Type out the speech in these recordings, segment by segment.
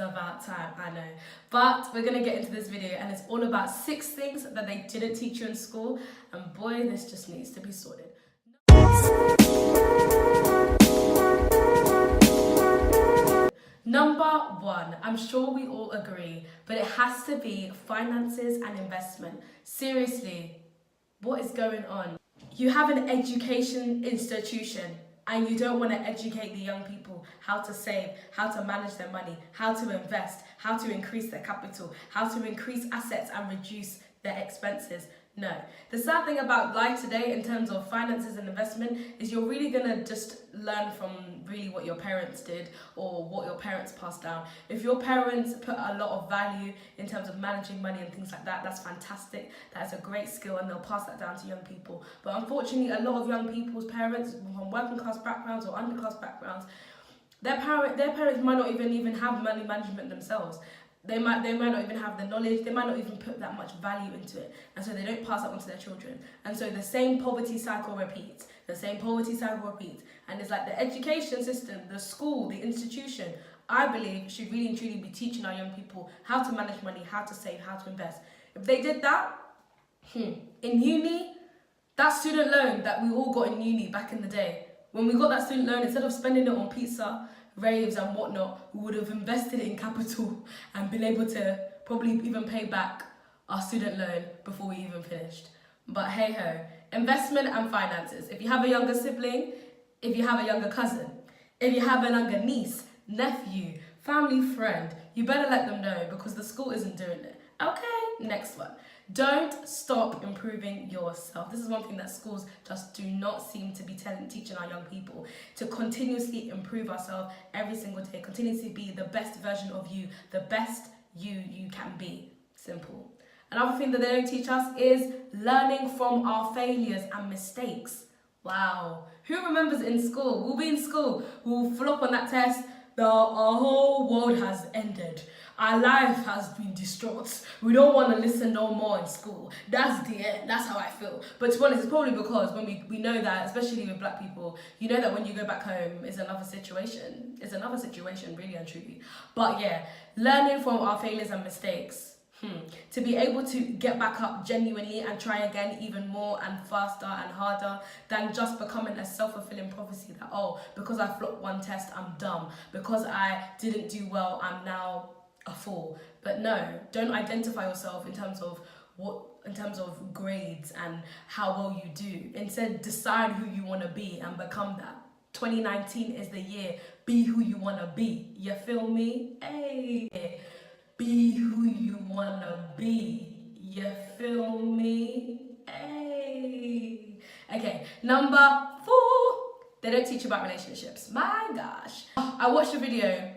about time, I know. But we're gonna get into this video and it's all about 6 things that they didn't teach you in school. And boy, this just needs to be sorted. Number 1, I'm sure we all agree, but it has to be finances and investment. Seriously, what is going on? You have an education institution and you don't want to educate the young people how to save, how to manage their money, how to invest, how to increase their capital, how to increase assets and reduce their expenses. No. The sad thing about life today in terms of finances and investment is you're really going to just learn from really what your parents did or what your parents passed down. If your parents put a lot of value in terms of managing money and things like that, that's fantastic. That's a great skill and they'll pass that down to young people. But unfortunately, a lot of young people's parents from working class backgrounds or underclass backgrounds, their parents might not even have money management themselves. They might not even have the knowledge, they might not even put that much value into it. And so they don't pass that on to their children. And so the same poverty cycle repeats. And it's like the education system, the school, the institution, I believe should really and truly be teaching our young people how to manage money, how to save, how to invest. If they did that, in uni, that student loan that we all got in uni back in the day, when we got that student loan, instead of spending it on pizza, raves and whatnot, we would have invested it in capital and been able to probably even pay back our student loan before we even finished. But hey ho, investment and finances. If you have a younger sibling, if you have a younger cousin, if you have a younger niece, nephew, family friend, you better let them know because the school isn't doing it. Okay, next one. Don't stop improving yourself. This is one thing that schools just do not seem to be teaching our young people, to continuously improve ourselves every single day, continuously be the best version of you, the best you can be. Simple. Another thing that they don't teach us is learning from our failures and mistakes. Wow. Who remembers in school? We'll be in school, we'll flop on that test, our whole world has ended. Our life has been distraught. We don't want to listen no more in school. That's the end. That's how I feel. But to be honest, it's probably because when we know that, especially with black people, you know that when you go back home, it's another situation. It's another situation, really and truly. But yeah, learning from our failures and mistakes. To be able to get back up genuinely and try again even more and faster and harder than just becoming a self-fulfilling prophecy that, oh, because I flopped one test, I'm dumb. Because I didn't do well, I'm now a fool. But no, don't identify yourself in terms of grades and how well you do. Instead, decide who you want to be and become that. 2019 is the year. Be who you want to be. You feel me? Hey. Be who you want to be. You feel me? Hey. Okay, number 4. They don't teach you about relationships. My gosh. I watched a video.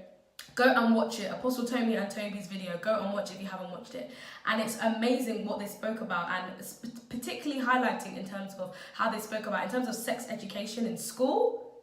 Go and watch it. Apostle Tommy and Toby's video. Go and watch it if you haven't watched it. And it's amazing what they spoke about, and particularly highlighting in terms of how they spoke about in terms of sex education in school.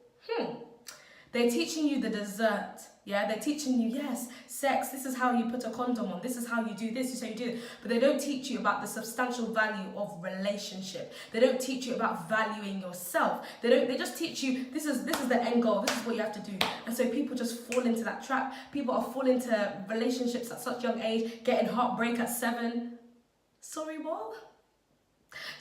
They're teaching you the dessert. Yeah, they're teaching you, yes, sex, this is how you put a condom on, this is how you do this, this is how you do it. But they don't teach you about the substantial value of relationship. They don't teach you about valuing yourself. They just teach you, this is the end goal, this is what you have to do. And so people just fall into that trap. People are falling into relationships at such young age, getting heartbreak at 7. Sorry, what?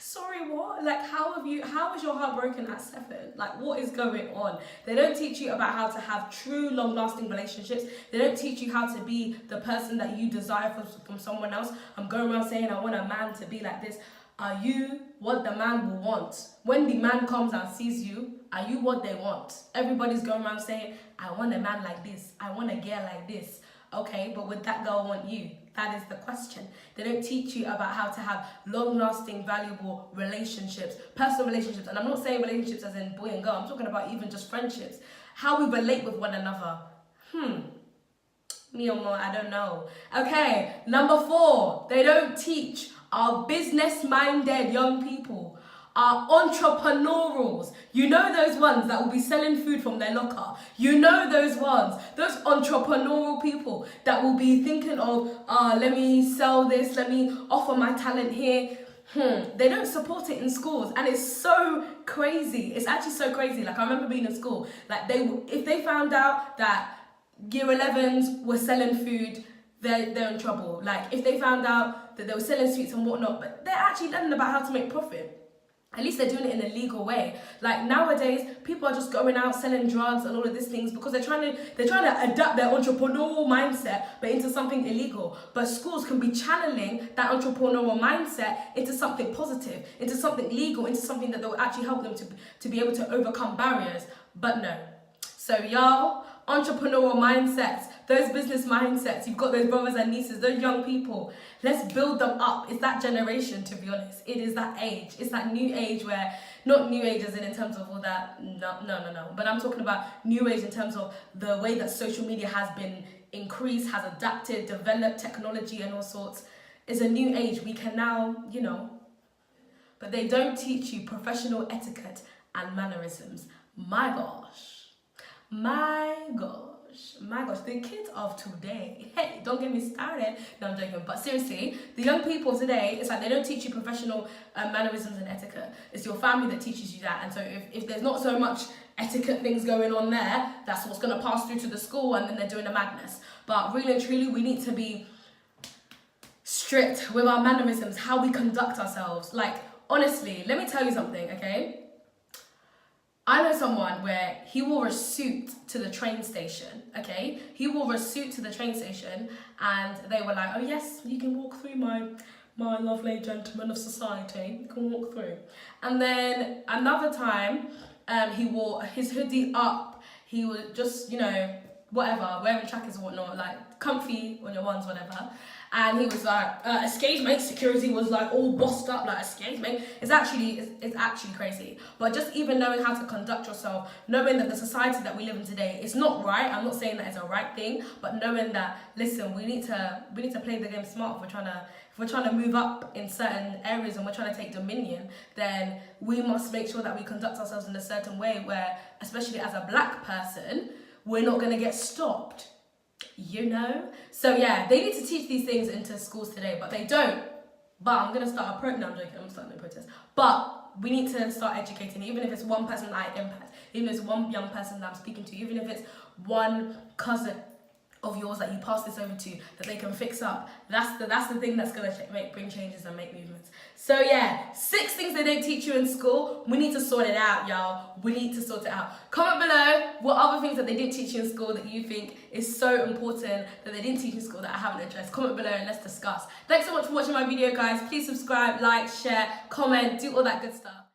Sorry, what? Like, how was your heart broken at 7? Like, what is going on? They don't teach you about how to have true, long-lasting relationships. They don't teach you how to be the person that you desire from someone else. I'm going around saying, I want a man to be like this. Are you what the man will want? When the man comes and sees you, are you what they want? Everybody's going around saying, I want a man like this. I want a girl like this. Okay, but would that girl want you? That is the question. They don't teach you about how to have long-lasting, valuable relationships, personal relationships. And I'm not saying relationships as in boy and girl. I'm talking about even just friendships. How we relate with one another. Me or more, I don't know. Okay, number 4. They don't teach our business-minded young people, our entrepreneurials. You know those ones that will be selling food from their locker. You know those ones, those entrepreneurial people that will be thinking of, let me sell this, let me offer my talent here. They don't support it in schools, and it's so crazy. It's actually so crazy. Like, I remember being in school, like if they found out that year 11s were selling food, they're in trouble. Like, if they found out that they were selling sweets and whatnot, but they're actually learning about how to make profit. At least they're doing it in a legal way. Like, nowadays, people are just going out selling drugs and all of these things because they're trying to adapt their entrepreneurial mindset but into something illegal. But schools can be channeling that entrepreneurial mindset into something positive, into something legal, into something that will actually help them to be able to overcome barriers. But no. So y'all, entrepreneurial mindsets, those business mindsets, you've got those brothers and nieces, those young people, let's build them up. It's that generation, to be honest. It is that age. It's that new age where, not new age as in terms of all that, no. But I'm talking about new age in terms of the way that social media has been increased, has adapted, developed technology and all sorts. It's a new age. We can now, but they don't teach you professional etiquette and mannerisms. My gosh, the kids of today, hey, don't get me started. No, I'm joking, but seriously, the young people of today, it's like they don't teach you professional mannerisms and etiquette. It's your family that teaches you that. And so if there's not so much etiquette things going on there, that's what's going to pass through to the school, and then they're doing a madness. But really and truly, we need to be strict with our mannerisms, how we conduct ourselves. Like, honestly, let me tell you something, okay? I know someone where he wore a suit to the train station, okay? He wore a suit to the train station, and they were like, oh yes, you can walk through, my lovely gentleman of society, you can walk through. And then another time, he wore his hoodie up, he was just, whatever, wearing trackers and whatnot, like comfy on your ones, whatever. And he was like, excuse me, security was like all bossed up, like, excuse me. It's actually crazy. But just even knowing how to conduct yourself, knowing that the society that we live in today is not right. I'm not saying that it's a right thing, but knowing that, listen, we need to play the game smart. If we're trying to move up in certain areas and we're trying to take dominion, then we must make sure that we conduct ourselves in a certain way where, especially as a black person, we're not going to get stopped. So yeah, they need to teach these things into schools today, but they don't. But I'm gonna start I'm starting a protest. But we need to start educating, even if it's one person that I impact, even if it's one young person that I'm speaking to, even if it's one cousin of yours that you pass this over to that they can fix up. That's the thing that's gonna bring changes and make movements. So yeah, 6 things they don't teach you in school. We need to sort it out, y'all. We need to sort it out. Comment below what other things that they didn't teach you in school that you think is so important that they didn't teach in school that I haven't addressed. Comment below and let's discuss. Thanks so much for watching my video, guys. Please subscribe, like, share, comment, do all that good stuff.